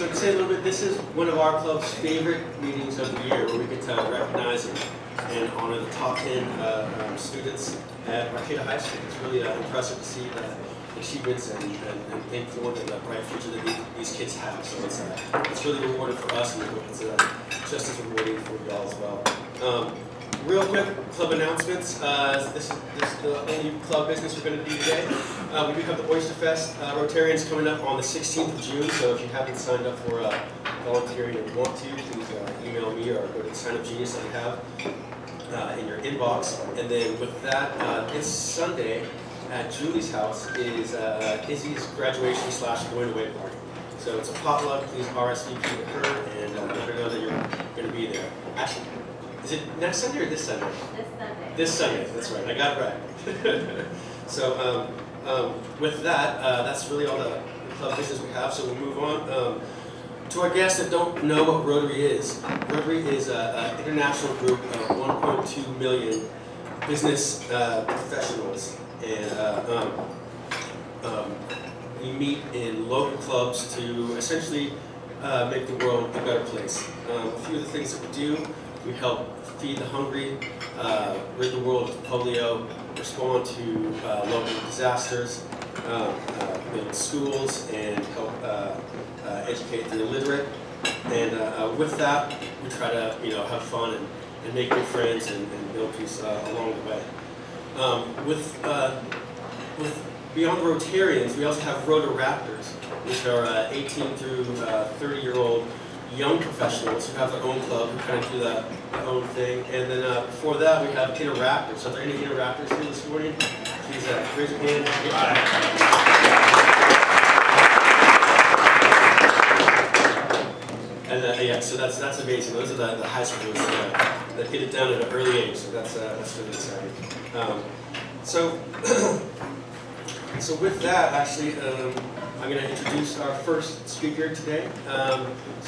So to say a little bit, this is one of our club's favorite meetings of the year, where we get to recognize and honor the top 10 students at Arcata High School. It's really impressive to see the achievements and think forward to the bright future that these kids have. So it's really rewarding for us, and it's just as rewarding for you all as well. Real quick, club announcements. This is the only club business we're going to do today. We do have the Oyster Fest Rotarians coming up on the 16th of June, so if you haven't signed up for volunteering and want to, please email me or go to the Sign Up Genius that you have in your inbox. And then with that, this Sunday at Julie's house is Izzy's graduation / going away party. So it's a potluck. Please RSVP to her and let her know that you're going to be there. Actually, is it next Sunday or this Sunday? This Sunday. This Sunday, that's right. I got it right. So with that, that's really all the club business we have. So we'll move on to our guests that don't know what Rotary is. Rotary is an international group of 1.2 million business professionals, and we meet in local clubs to essentially make the world a better place. A few of the things that we do: we help feed the hungry, rid the world of polio, respond to local disasters, build schools, and help educate the illiterate. And with that, we try to have fun and make good friends and build peace along the way. With beyond the Rotarians, we also have Rotaraptors, which are 18 through 30-year-old young professionals who have their own club, who kind of do their own thing. And then before that, we have Interraptors. So are there any Interraptors here this morning? Please raise your hand. And yeah, so that's amazing. Those are the high schoolers that get it done at an early age. So that's really exciting. So with that, actually, I'm going to introduce our first speaker today.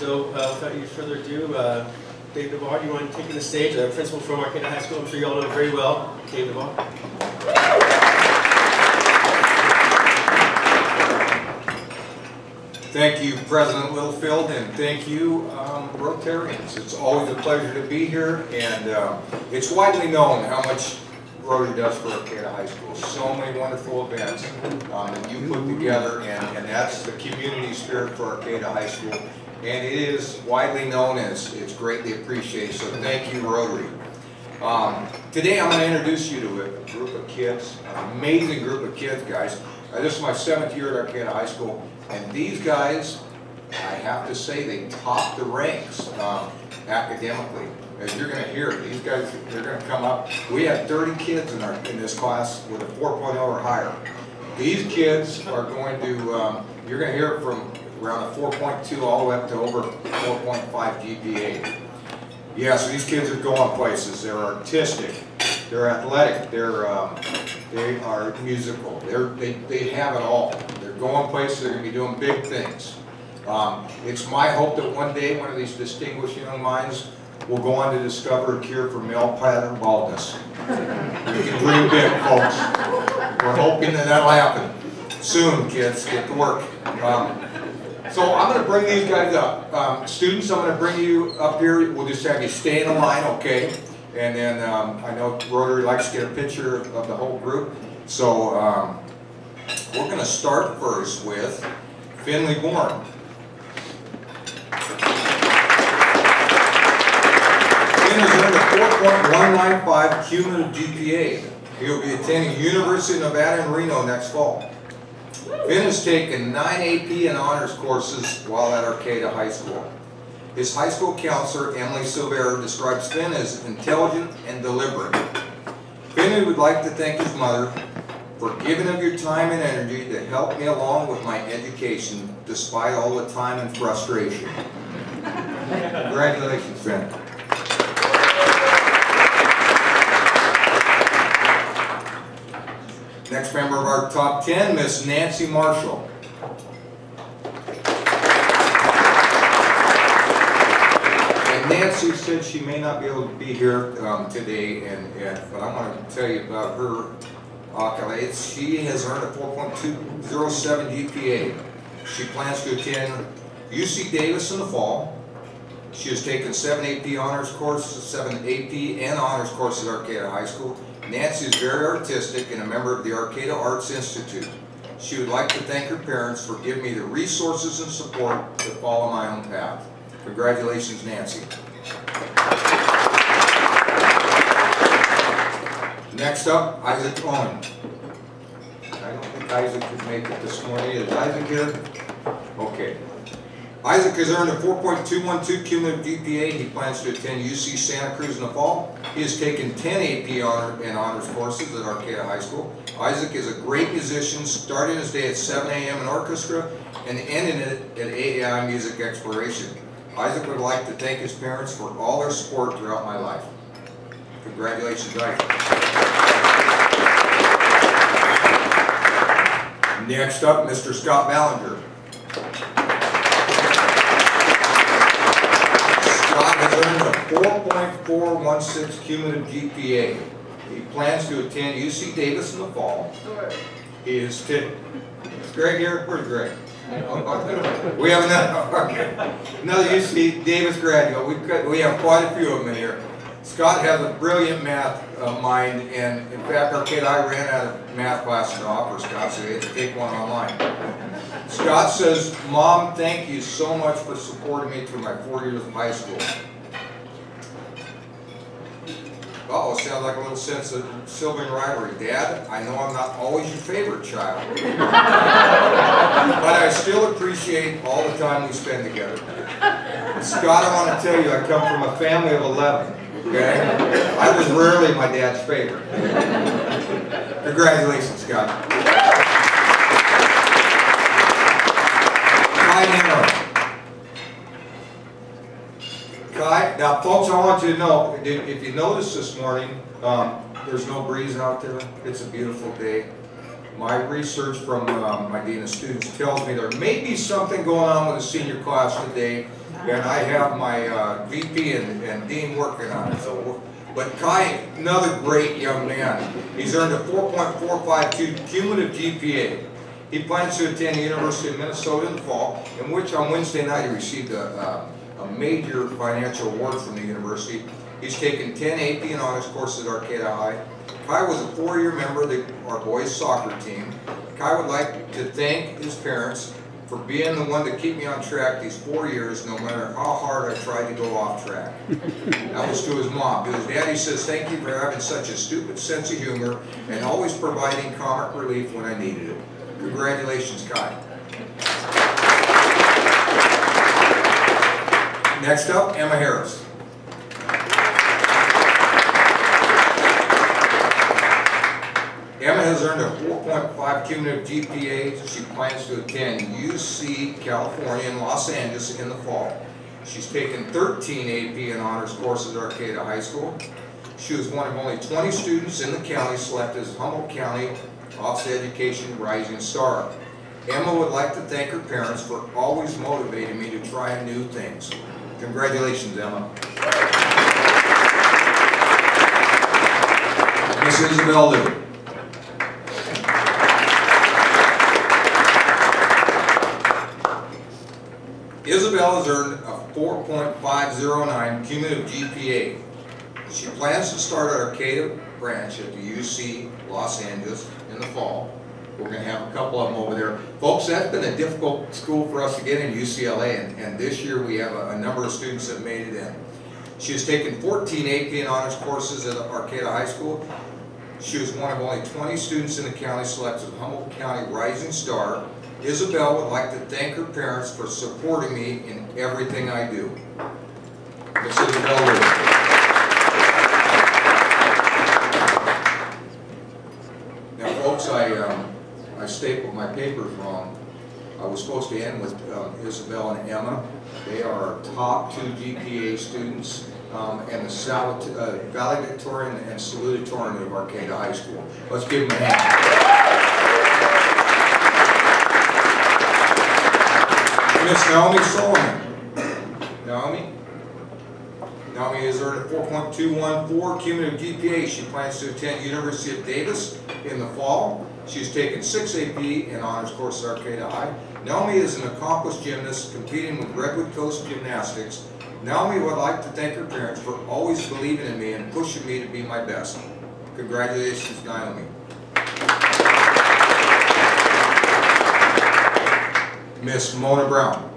Without any further ado, Dave Navarre, do you mind taking the stage? Principal from Arcata High School. I'm sure you all know him very well. Dave Navarre. Thank you, President Littlefield, and thank you, Rotarians. It's always a pleasure to be here, and it's widely known how much Rotary does for Arcata High School. So many wonderful events that you put together, and that's the community spirit for Arcata High School. And it is widely known as it's greatly appreciated, so thank you, Rotary. Today I'm going to introduce you to a group of kids, an amazing group of kids, guys. This is my 7th year at Arcata High School, and these guys, I have to say, they top the ranks academically. As you're going to hear, these guys, they're going to come up. We have 30 kids in this class with a 4.0 or higher. These kids are going to, you're going to hear it from around a 4.2 all the way up to over 4.5 GPA. Yeah, so these kids are going places. They're artistic, they're athletic, they are musical. They have it all. They're going places. They're going to be doing big things. It's my hope that one day one of these distinguished young minds will go on to discover a cure for male pattern baldness. We can dream big, folks. We're hoping that that'll happen soon, kids. Get to work. So I'm going to bring these guys up. Students, I'm going to bring you up here. We'll just have you stay in a line, okay? And then I know Rotary likes to get a picture of the whole group. So we're going to start first with Finley Bourne. Finn has earned a 4.195 cumulative GPA. He will be attending University of Nevada in Reno next fall. Finn has taken 9 AP and honors courses while at Arcata High School. His high school counselor, Emily Silvera, describes Finn as intelligent and deliberate. Finn would like to thank his mother for giving of your time and energy to help me along with my education, despite all the time and frustration. Congratulations, Finn. Next member of our top 10, Miss Nancy Marshall. And Nancy said she may not be able to be here today, but I want to tell you about her accolades. She has earned a 4.207 GPA. She plans to attend UC Davis in the fall. She has taken 7 AP honors courses, 7 AP and honors courses at Arcata High School. Nancy is very artistic and a member of the Arcata Arts Institute. She would like to thank her parents for giving me the resources and support to follow my own path. Congratulations, Nancy. Next up, Isaac Owen. I don't think Isaac could make it this morning. Is Isaac here? Okay. Isaac has earned a 4.212 cumulative GPA. He plans to attend UC Santa Cruz in the fall. He has taken 10 AP honors courses at Arcata High School. Isaac is a great musician, starting his day at 7 a.m. in orchestra and ending it at AAI Music Exploration. Isaac would like to thank his parents for all their support throughout my life. Congratulations, Isaac. Next up, Mr. Scott Ballinger. Scott has earned a 4.416 cumulative GPA. He plans to attend UC Davis in the fall. He is Is Greg here? Where's Greg? We have another UC Davis graduate. We have quite a few of them in here. Scott has a brilliant math mind, and in fact, Arcata I ran out of math classes to offer Scott, so he had to take one online. Scott says, "Mom, thank you so much for supporting me through my 4 years of high school." Uh-oh, sounds like a little sense of sibling rivalry. Dad, I know I'm not always your favorite child, but I still appreciate all the time we spend together. Scott, I want to tell you, I come from a family of 11. Okay? I was rarely my dad's favorite. Congratulations, Scott. Kai Nero. Kai, now folks, I want you to know, if you notice this morning, there's no breeze out there. It's a beautiful day. My research from my Dean of Students tells me there may be something going on with the senior class today, and I have my VP and Dean working on it. So, but Kai, another great young man. He's earned a 4.452 cumulative GPA. He plans to attend the University of Minnesota in the fall, in which on Wednesday night he received a major financial award from the university. He's taken 10 AP and honors courses at Arcata High. Kai was a 4-year member of our boys soccer team. Kai would like to thank his parents for being the one to keep me on track these 4 years, no matter how hard I tried to go off track. That was to his mom. To his dad, he says, "Thank you for having such a stupid sense of humor and always providing comic relief when I needed it." Congratulations, Kai. Next up, Emma Harris. Emma has earned a 4.5 cumulative GPA. She plans to attend UC California in Los Angeles in the fall. She's taken 13 AP and honors courses at Arcata High School. She was one of only 20 students in the county selected as Humboldt County Office of Education Rising Star. Emma would like to thank her parents for always motivating me to try new things. Congratulations, Emma. Miss Isabel Lee. Isabel has earned a 4.509 cumulative GPA. She plans to start at Arcata branch at the UC Los Angeles in the fall. We're going to have a couple of them over there. Folks, that's been a difficult school for us to get in, UCLA, and this year we have a number of students that made it in. She has taken 14 AP and honors courses at Arcata High School. She was one of only 20 students in the county selected as Humboldt County Rising Star. Isabel would like to thank her parents for supporting me in everything I do. Miss Isabel Lee. Now, folks, I stapled my papers wrong. I was supposed to end with Isabel and Emma. They are our top 2 GPA students and the valedictorian and salutatorian of Arcata High School. Let's give them a hand. Miss Naomi Solomon. Naomi has earned a 4.214 cumulative GPA. She plans to attend University of Davis in the fall. She's taken 6 AP and honors courses at Arcata High. Naomi is an accomplished gymnast competing with Redwood Coast Gymnastics. Naomi would like to thank her parents for always believing in me and pushing me to be my best. Congratulations, Naomi. Miss Mona Brown.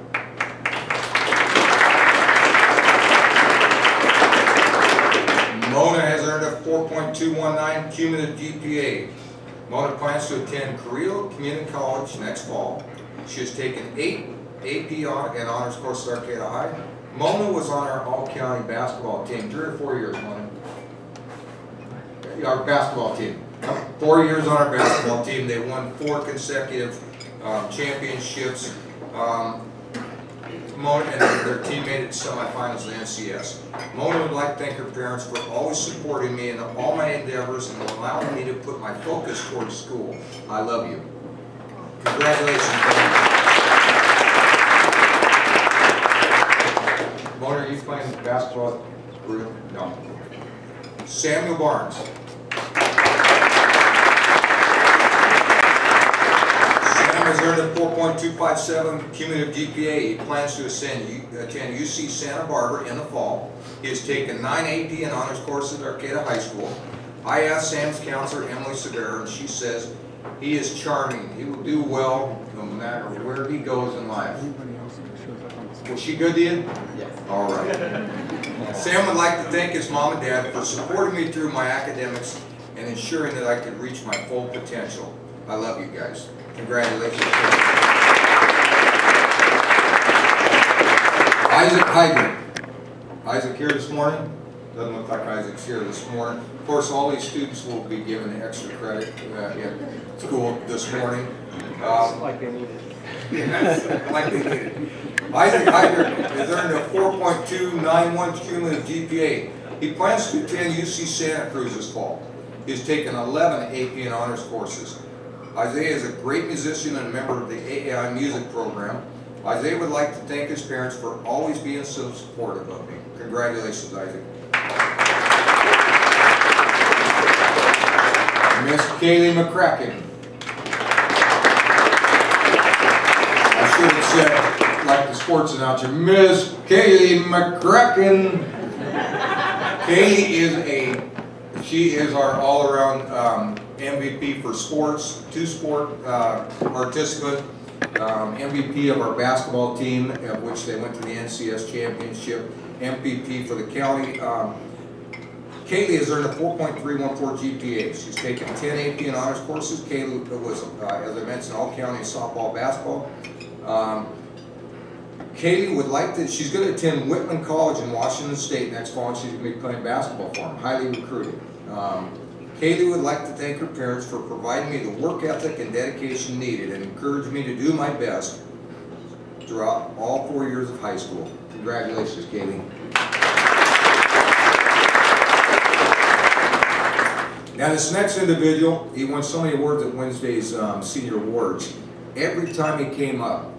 Mona has earned a 4.219 cumulative GPA. Mona plans to attend Carrillo Community College next fall. She has taken 8 AP and honors courses at Arcata High. Mona was on our all-county basketball team 3 or 4 years, Mona. Our basketball team. 4 years on our basketball team. They won 4 consecutive championships. Mona and their team made it to semifinals in the NCS. Mona would like to thank her parents for always supporting me in all my endeavors and allowing me to put my focus towards school. I love you. Congratulations, Mona. Mona, are you playing basketball? No. Samuel Barnes. Has earned a 4.257 cumulative GPA. He plans to attend UC Santa Barbara in the fall. He has taken 9 AP and honors courses at Arcata High School. I asked Sam's counselor, Emily Severa, and she says he is charming. He will do well no matter where he goes in life. Was she good to you? Yes. All right. Sam would like to thank his mom and dad for supporting me through my academics and ensuring that I could reach my full potential. I love you guys. Congratulations. Isaac Hyder. Isaac here this morning? Doesn't look like Isaac's here this morning. Of course, all these students will be given extra credit in school this morning. Like they need it. Like they need it. Isaac Hyder has earned a 4.291 cumulative GPA. He plans to attend UC Santa Cruz this fall. He's taken 11 AP and honors courses. Isaiah is a great musician and a member of the AI music program. Isaiah would like to thank his parents for always being so supportive of me. Congratulations, Isaac. Miss Kaylee McCracken. I should have said, like the sports announcer, Miss Kaylee McCracken. Kaylee she is our all-around MVP for sports, 2-sport participant, MVP of our basketball team, of which they went to the NCS championship, MVP for the county. Kaylee has earned a 4.314 GPA. She's taken 10 AP and honors courses. Kaylee was, as I mentioned, all-county softball, basketball. Kaylee would like to, she's going to attend Whitman College in Washington State next fall, and she's going to be playing basketball for them, highly recruited. Kaylee would like to thank her parents for providing me the work ethic and dedication needed and encourage me to do my best throughout all 4 years of high school. Congratulations, Kaylee. Now this next individual, he won so many awards at Wednesday's Senior Awards. Every time he came up,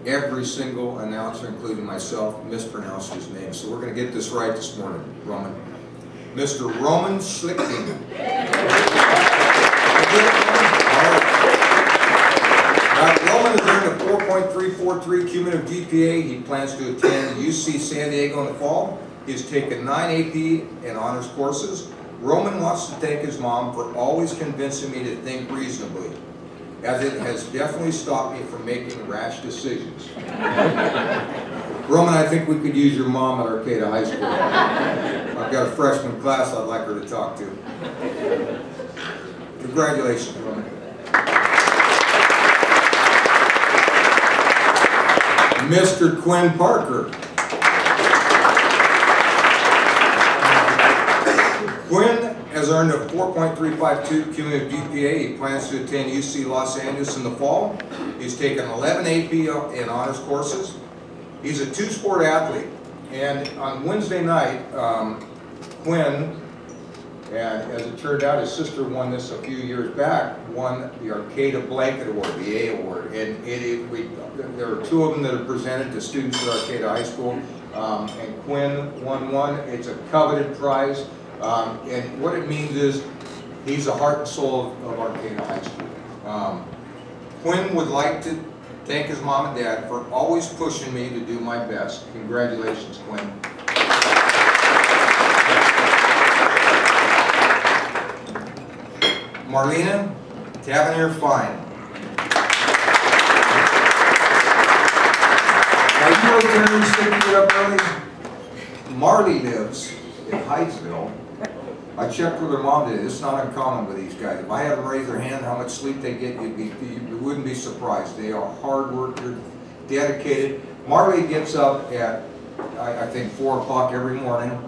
every single announcer, including myself, mispronounced his name. So we're going to get this right this morning, Roman. Mr. Roman Schlichting. Roman has earned a 4.343 cumulative GPA. He plans to attend UC San Diego in the fall. He's taken 9 AP and honors courses. Roman wants to thank his mom for always convincing me to think reasonably, as it has definitely stopped me from making rash decisions. Roman, I think we could use your mom at Arcata High School. I've got a freshman class I'd like her to talk to. Congratulations, Roman. Mr. Quinn Parker. Quinn has earned a 4.352 cumulative GPA. He plans to attend UC Los Angeles in the fall. He's taken 11 AP and honors courses. He's a 2-sport athlete. And on Wednesday night, Quinn, and as it turned out, his sister won this a few years back, won the Arcata Blanket Award, the A Award. And there are 2 of them that are presented to students at Arcata High School. And Quinn won one. It's a coveted prize. And what it means is He's the heart and soul of Arcata High School. Quinn would like to thank his mom and dad for always pushing me to do my best. Congratulations, Quinn. Marlena Tavernier Fine. Are you Rotarians sticking it up early? Marley lives in Hydesville. I checked with her mom today. It's not uncommon with these guys. If I had them raise their hand how much sleep they get, you wouldn't be surprised. They are hard workers, dedicated. Marley gets up at, I think, 4 o'clock every morning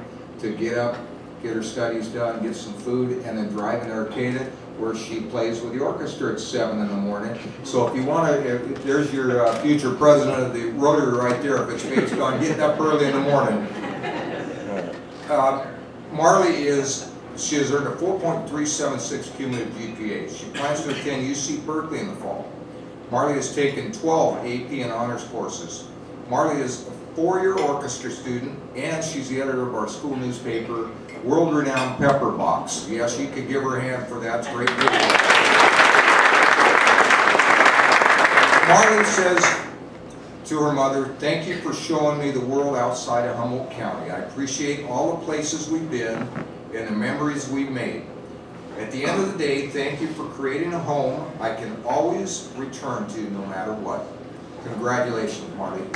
to get up, get her studies done, get some food, and then drive into Arcata, where she plays with the orchestra at 7 in the morning. So if you want to, if there's your future president of the Rotary right there, if it's based on getting up early in the morning. Marley she has earned a 4.376 cumulative GPA. She plans to attend UC Berkeley in the fall. Marley has taken 12 AP and honors courses. Marley is a 4-year orchestra student, and she's the editor of our school newspaper, world-renowned Pepper Box. Yes, you could give her a hand for that. It's great. Marley says to her mother, "Thank you for showing me the world outside of Humboldt County. I appreciate all the places we've been and the memories we've made. At the end of the day, thank you for creating a home I can always return to no matter what." Congratulations, Marley.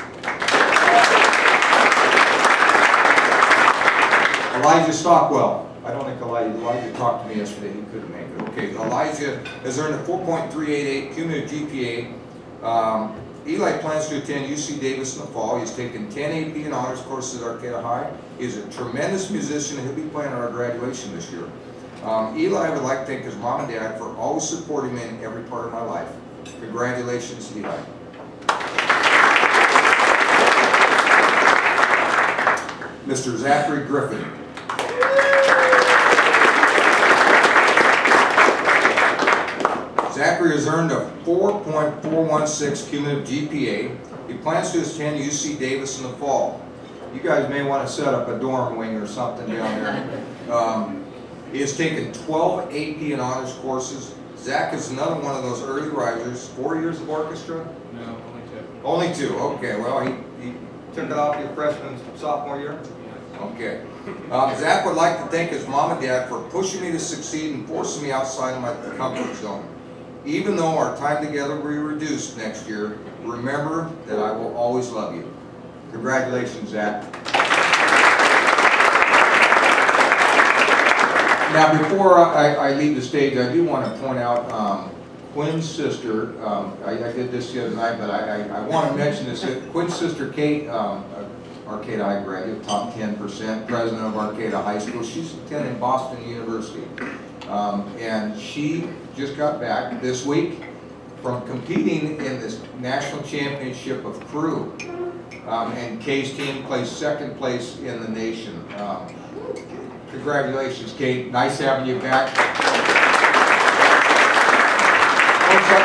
Elijah Stockwell. I don't think Elijah talked to me yesterday. He couldn't make it. Okay, Elijah has earned a 4.388 cumulative GPA. Eli plans to attend UC Davis in the fall. He's taken 10 AP and honors courses at Arcata High. He's a tremendous musician, and he'll be playing at our graduation this year. Eli would like to thank his mom and dad for always supporting me in every part of my life. Congratulations, Eli. Mr. Zachary Griffin. Zachary has earned a 4.416 cumulative GPA. He plans to attend UC Davis in the fall. You guys may want to set up a dorm wing or something down there. He has taken 12 AP and honors courses. Zach is another one of those early risers. 4 years of orchestra? No, Only 2. Okay, well, he took it off your freshman, sophomore year? Okay. Zach would like to thank his mom and dad for pushing me to succeed and forcing me outside of my comfort zone. Even though our time together will be reduced next year, remember that I will always love you. Congratulations, Zach. Now, before I leave the stage, I do want to point out Quinn's sister. I did this the other night, but I want to mention this. Quinn's sister, Kate, Arcata High graduate, top 10%, president of Arcata High School. She's attending Boston University. And she just got back this week from competing in this national championship of crew. And Kay's team placed 2nd place in the nation. Congratulations, Kate. Nice having you back.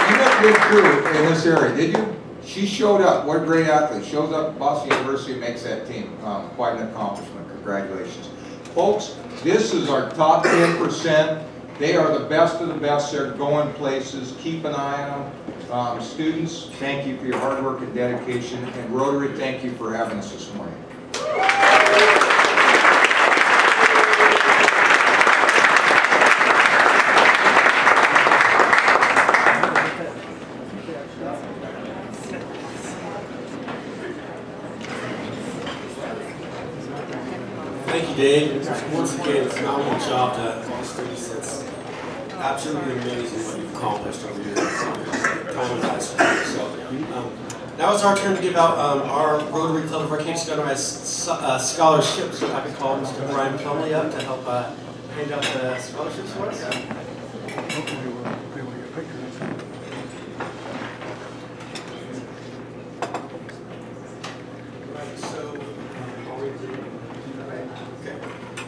You got a good crew in this area, did you? She showed up. What a great athlete. Shows up at Boston University and makes that team. Quite an accomplishment. Congratulations. Folks, this is our top 10%. They are the best of the best. They're going places. Keep an eye on them. Students, thank you for your hard work and dedication. And Rotary, thank you for having us this morning. Thank you, Dave. Once again, phenomenal job to all the students. It's absolutely amazing what you've accomplished over your time in high school. So, now it's our turn to give out our Rotary Club of Arcata scholarships. So I can call Mr. Brian Plumley up to help hand out the scholarships for us.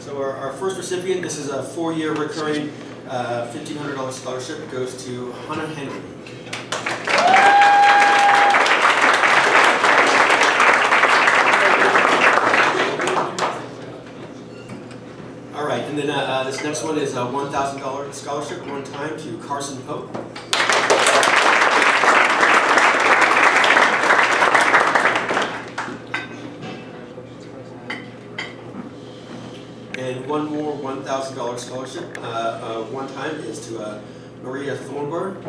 So our first recipient, this is a 4-year recurring $1,500 scholarship, goes to Hannah Henry. All right, and then then this next one is a $1,000 scholarship one time to Carson Pope. And one more $1,000 scholarship one time is to Maria Thornburg.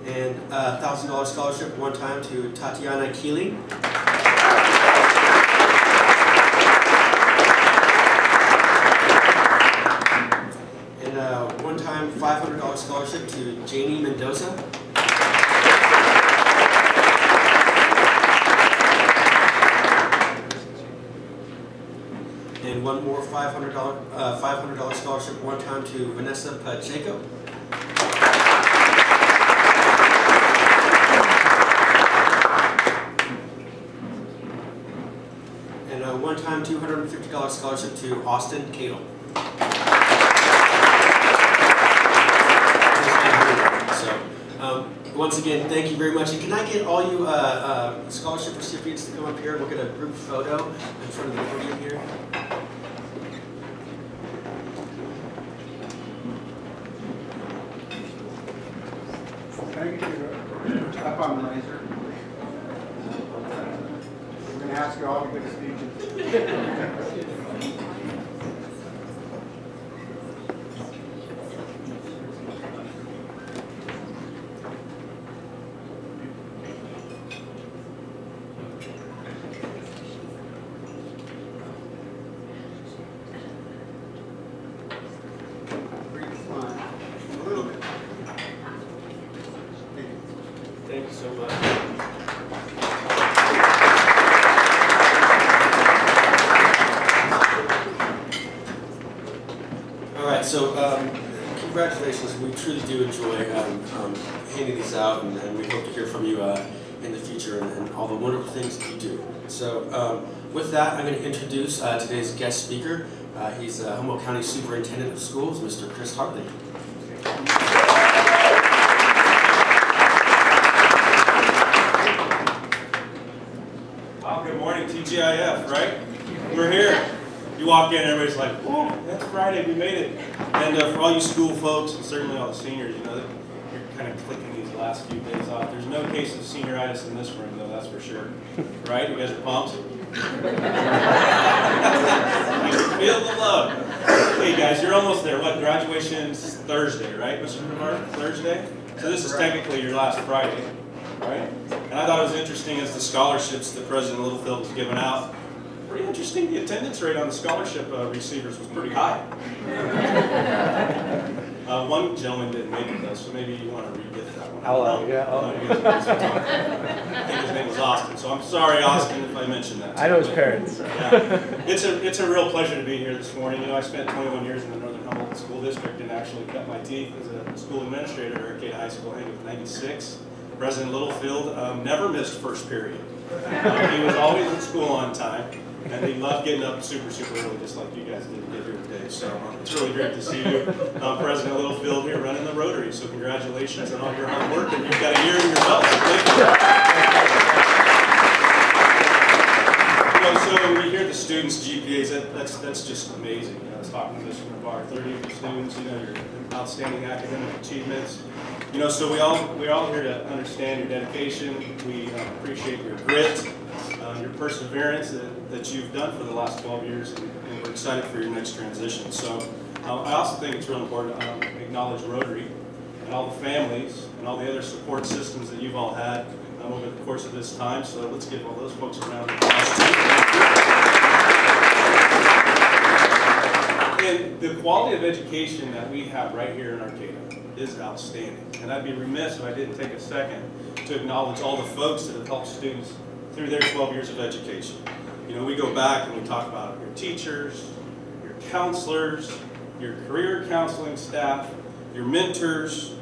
And $1,000 scholarship one time to Tatiana Keeling. And one time $500 scholarship to Janie Mendoza. And one more $500 scholarship one time to Vanessa Pacheco. And a one-time $250 scholarship to Austin Cadle. So, once again, thank you very much. And can I get all you scholarship recipients to come up here and look at a group photo in front of the podium here? Thank you. Up on the laser. We're going to ask you all to give speeches. Thank you so much. All right, so congratulations. We truly do enjoy handing these out, and we hope to hear from you in the future and all the wonderful things that you do. So with that, I'm going to introduce today's guest speaker. He's Humboldt County Superintendent of Schools, Mr. Chris Hartley. Good morning, TGIF, right? We're here. You walk in, everybody's like, "Oh, that's Friday, we made it." And for all you school folks, and certainly all the seniors, you know, you're kind of clicking these last few days off. There's no case of senioritis in this room, though, that's for sure. Right? You guys are pumped? You can feel the love. Hey, guys, you're almost there. What, graduation's Thursday, right, Mr. Navarre? Thursday? So this is technically your last Friday, right? And I thought it was interesting as the scholarships that President Littlefield was giving out. Pretty interesting, the attendance rate on the scholarship receivers was pretty high. One gentleman didn't make it though, so maybe you want to re-get that one. I think his name was Austin, so I'm sorry, Austin, if I mentioned that. I know his parents. Yeah. It's a real pleasure to be here this morning. You know, I spent 21 years in the Northern Humboldt School District and actually cut my teeth as a school administrator at Arcata High School. I think it was '96. President Littlefield never missed first period. He was always in school on time, and he loved getting up super early, just like you guys did to get here today. So it's really great to see you, President Littlefield, here running the Rotary. So congratulations on all your hard work, and you've got a year in your belt. So thank you. You know, so when you hear the students' GPAs, that's just amazing. You know, I was talking to Mr. Navarre, 30 of your students. You know, your outstanding academic achievements. You know, so we're all here to understand your dedication. We appreciate your grit, your perseverance that you've done for the last 12 years, and we're excited for your next transition. So I also think it's real important to acknowledge Rotary and all the families and all the other support systems that you've all had over the course of this time. So let's give all those folks a round of applause. And the quality of education that we have right here in Arcata is outstanding. And I'd be remiss if I didn't take a second to acknowledge all the folks that have helped students through their 12 years of education. You know, we go back and we talk about your teachers, your counselors, your career counseling staff, your mentors,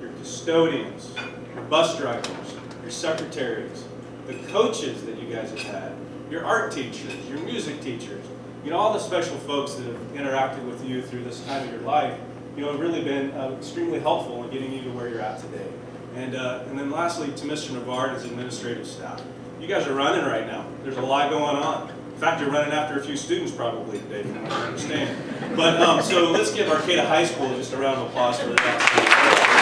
your custodians, your bus drivers, your secretaries, the coaches that you guys have had, your art teachers, your music teachers, you know, all the special folks that have interacted with you through this time of your life, you know, have really been extremely helpful in getting you to where you're at today. And then lastly, to Mr. Navarre and his administrative staff. You guys are running right now. There's a lot going on. In fact, you're running after a few students probably today, from what I understand. But so let's give Arcata High School just a round of applause for that.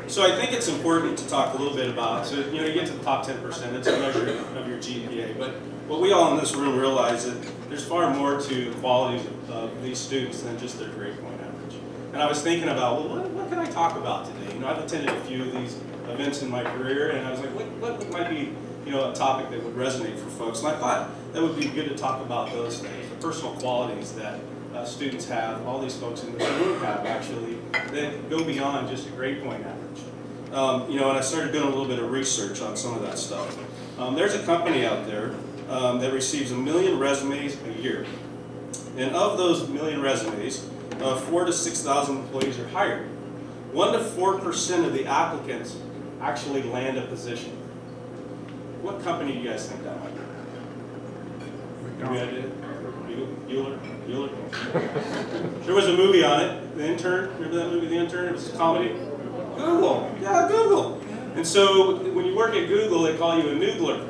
So I think it's important to talk a little bit about, so you get to the top 10%, it's a measure of your GPA, but what we all in this room realize that there's far more to the qualities of these students than just their grade point average. And I was thinking about, well, what can I talk about today? I've attended a few of these events in my career, and I was like, what might be a topic that would resonate for folks? And I thought that would be good to talk about those things, the personal qualities that students have, all these folks in this room have actually, that go beyond just a grade point average. And I started doing a little bit of research on some of that stuff. There's a company out there that receives 1 million resumes a year. And of those 1 million resumes, 4,000 to 6,000 employees are hired. 1 to 4% of the applicants actually land a position. What company do you guys think that might be? Any idea? Bueller? There was a movie on it, The Intern. Remember that movie, The Intern? It was a comedy. Google. Yeah, Google. And so when you work at Google, they call you a noodler.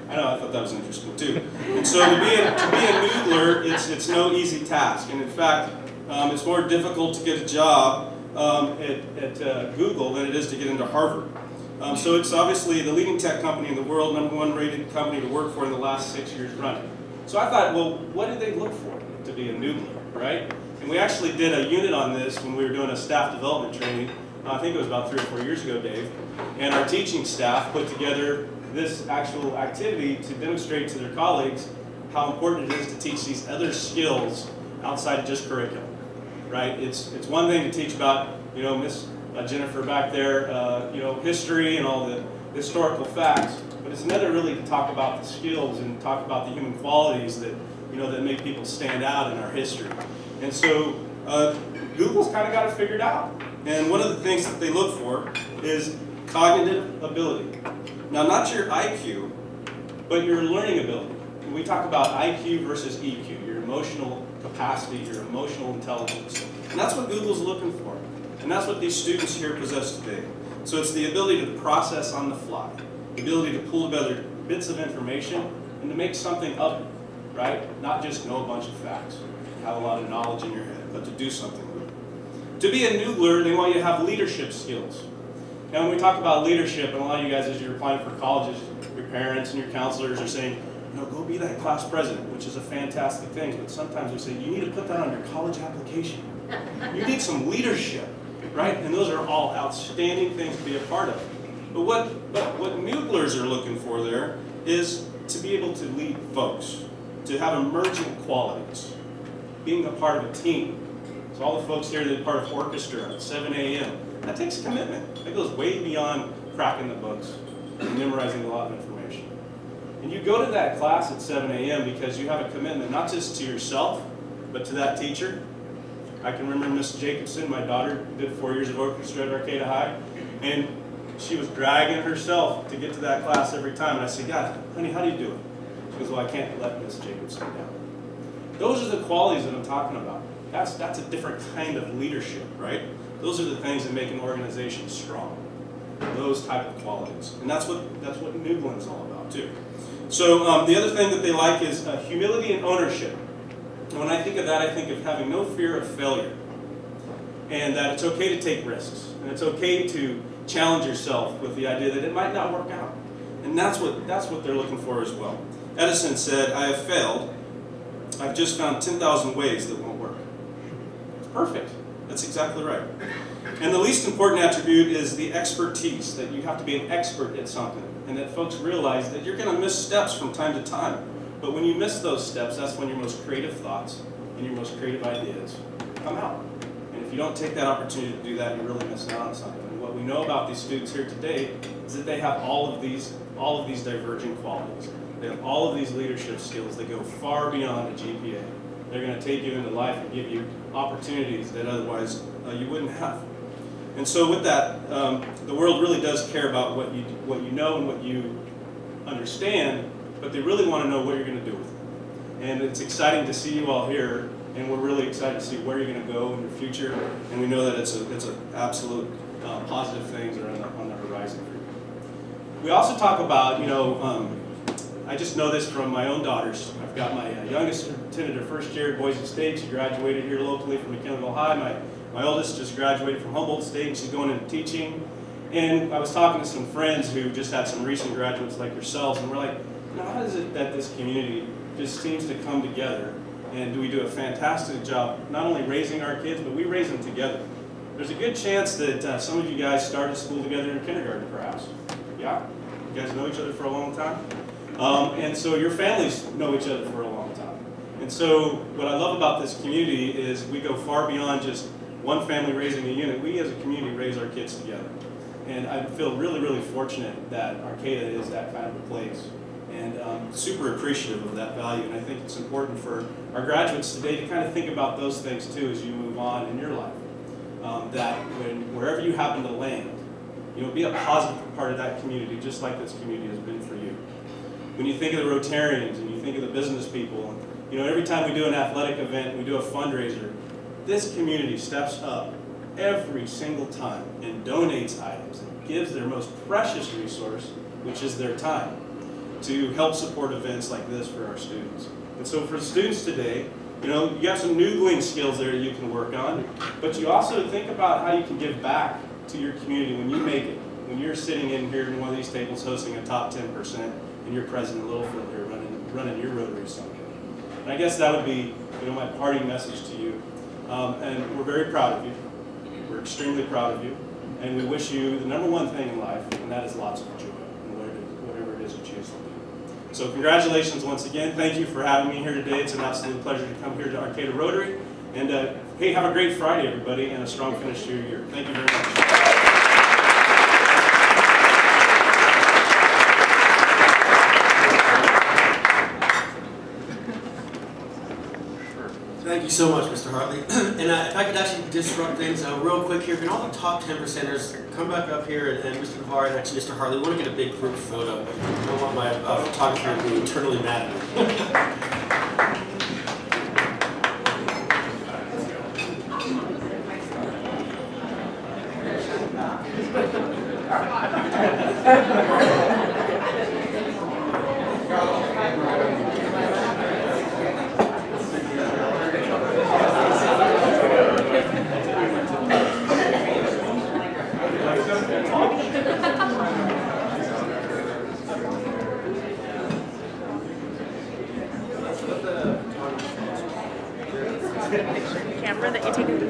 I know, I thought that was interesting too. And so to be a noodler, it's no easy task. And in fact, it's more difficult to get a job at Google than it is to get into Harvard. So it's obviously the leading tech company in the world, #1 rated company to work for in the last 6 years running. So I thought, well, what do they look for to be a noodler, right? And we actually did a unit on this when we were doing a staff development training. I think it was about 3 or 4 years ago, Dave. And our teaching staff put together this actual activity to demonstrate to their colleagues how important it is to teach these other skills outside of just curriculum, right? It's one thing to teach about, Miss Jennifer back there, history and all the historical facts, but it's another really to talk about the skills and talk about the human qualities that, that make people stand out in our history. And so Google's kind of got it figured out. And one of the things that they look for is cognitive ability. Now, not your IQ, but your learning ability. And we talk about IQ versus EQ, your emotional capacity, your emotional intelligence. And that's what Google's looking for. And that's what these students here possess today. So it's the ability to process on the fly, the ability to pull together bits of information and to make something of it, right? Not just know a bunch of facts, have a lot of knowledge in your head, but to do something with it. To be a noodler, they want you to have leadership skills. Now, when we talk about leadership, and a lot of you guys, as you're applying for colleges, your parents and your counselors are saying, go be that class president, which is a fantastic thing, but sometimes we say, you need to put that on your college application. You need some leadership, right? And those are all outstanding things to be a part of. But what noodlers are looking for there is to be able to lead folks, to have emergent qualities, being a part of a team. So all the folks here that are part of orchestra at 7 a.m., that takes commitment. That goes way beyond cracking the books and memorizing a lot of information. And you go to that class at 7 a.m. because you have a commitment not just to yourself, but to that teacher. I can remember Miss Jacobson, my daughter, did 4 years of orchestra at Arcata High, and she was dragging herself to get to that class every time. And I said, God, honey, how do you do it? She goes, well, I can't let Miss Jacobson down. Those are the qualities that I'm talking about. That's a different kind of leadership, right? Those are the things that make an organization strong. Those type of qualities. And that's what noodling is all about, too. So the other thing that they like is humility and ownership. And when I think of that, I think of having no fear of failure. And that it's okay to take risks. And it's okay to challenge yourself with the idea that it might not work out. And that's what they're looking for as well. Edison said, I have failed. I've just found 10,000 ways that won't work. It's perfect. That's exactly right. And the least important attribute is the expertise, that you have to be an expert at something. And that folks realize that you're going to miss steps from time to time. But when you miss those steps, that's when your most creative thoughts and your most creative ideas come out. And if you don't take that opportunity to do that, you're really missing out on something. And what we know about these students here today is that they have all of these divergent qualities. They have all of these leadership skills that go far beyond a GPA. They're going to take you into life and give you opportunities that otherwise you wouldn't have. And so with that, the world really does care about what you know and what you understand, but they really want to know what you're going to do with it. And it's exciting to see you all here, and we're really excited to see where you're going to go in your future. And we know that it's an absolute positive things are on the horizon for you. We also talk about, I just know this from my own daughters. I've got my youngest attended her first year at Boise State. She graduated here locally from McKinneyville High. My oldest just graduated from Humboldt State, and she's going into teaching. And I was talking to some friends who just had some recent graduates like yourselves, and we're like, how is it that this community just seems to come together? And we do a fantastic job not only raising our kids, but we raise them together. There's a good chance that some of you guys started school together in kindergarten, perhaps. Yeah? You guys know each other for a long time? And so your families know each other for a long time. And so what I love about this community is we go far beyond just one family raising a unit. We as a community raise our kids together. And I feel really, really fortunate that Arcata is that kind of a place. And super appreciative of that value. And I think it's important for our graduates today to kind of think about those things too as you move on in your life. That wherever you happen to land, be a positive part of that community, just like this community has been for you. When you think of the Rotarians and you think of the business people, every time we do an athletic event, we do a fundraiser, this community steps up every single time and donates items and gives their most precious resource, which is their time, to help support events like this for our students. And so for students today, you have some noodling skills there you can work on, but you also think about how you can give back to your community when you make it. When you're sitting in here in one of these tables hosting a top 10% and you're president Littlefield here running your Rotary someday. And I guess that would be my parting message to you. And we're very proud of you. We're extremely proud of you. And we wish you the number one thing in life, and that is lots of joy in whatever it is you choose to do. So congratulations once again. Thank you for having me here today. It's an absolute pleasure to come here to Arcata Rotary. And hey, have a great Friday, everybody, and a strong finish to your year. Thank you very much. Thank you so much, Mr. Hartley. And if I could actually disrupt things real quick here, can all the top 10%ers come back up here, and Mr. Navarre and actually Mr. Hartley, we want to get a big group photo. I don't want my photographer to be eternally mad at me. Camera that you take in the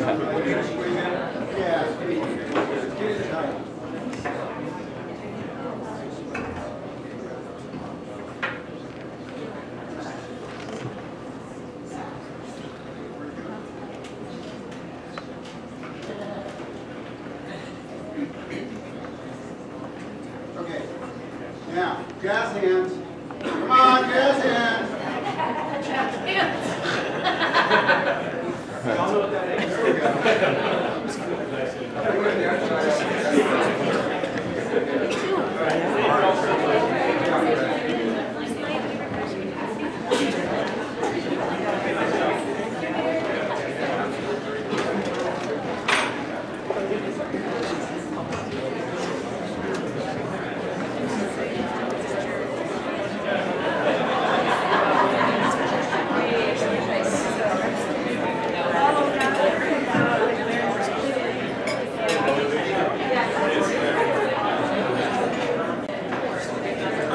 Okay. Now, jazz hands. Come on, jazz hands. Y'all know what that is? There we go.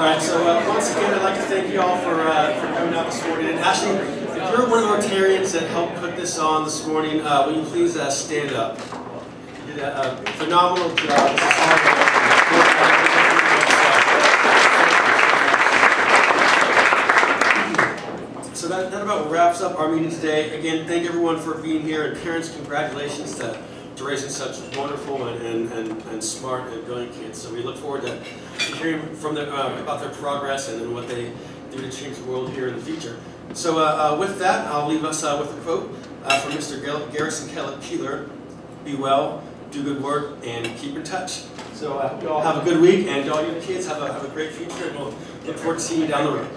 Alright, so once again, I'd like to thank you all for coming out this morning. And actually, if you're one of the Rotarians that helped put this on this morning, will you please stand up? You did a phenomenal job. So that about wraps up our meeting today. Again, thank everyone for being here, and parents, congratulations to raising such wonderful and smart and brilliant kids. So we look forward to hearing from them about their progress and what they do to change the world here in the future. So with that, I'll leave us with a quote from Mr. Garrison Keeler: "Be well, do good work, and keep in touch." So I hope you all have a good week, and all your kids have a great future, and we'll look forward to seeing you down the road.